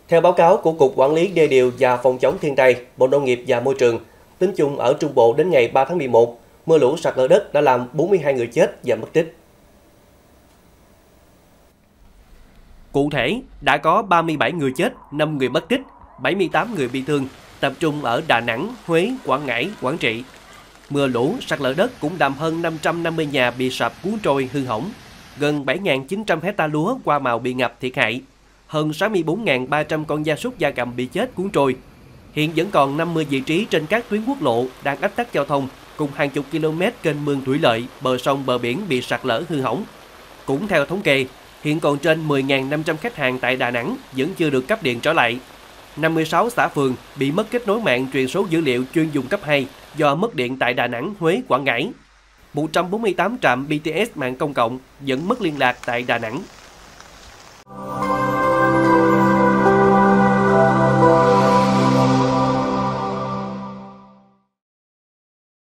Theo báo cáo của Cục Quản lý Đê điều và Phòng chống thiên tai, Bộ Nông nghiệp và Môi trường, tính chung ở Trung Bộ đến ngày 3 tháng 11, mưa lũ sạt lở đất đã làm 42 người chết và mất tích. Cụ thể, đã có 37 người chết, 5 người mất tích, 78 người bị thương, tập trung ở Đà Nẵng, Huế, Quảng Ngãi, Quảng Trị. Mưa lũ, sạt lở đất cũng làm hơn 550 nhà bị sập cuốn trôi hư hỏng, gần 7.900 hecta lúa hoa màu bị ngập thiệt hại, hơn 64.300 con gia súc gia cầm bị chết cuốn trôi. Hiện vẫn còn 50 vị trí trên các tuyến quốc lộ đang ách tắc giao thông, cùng hàng chục km kênh mương thủy lợi, bờ sông bờ biển bị sạt lở hư hỏng. Cũng theo thống kê, hiện còn trên 10.500 khách hàng tại Đà Nẵng vẫn chưa được cấp điện trở lại. 56 xã phường bị mất kết nối mạng truyền số dữ liệu chuyên dùng cấp 2 do mất điện tại Đà Nẵng, Huế, Quảng Ngãi. 148 trạm BTS mạng công cộng vẫn mất liên lạc tại Đà Nẵng.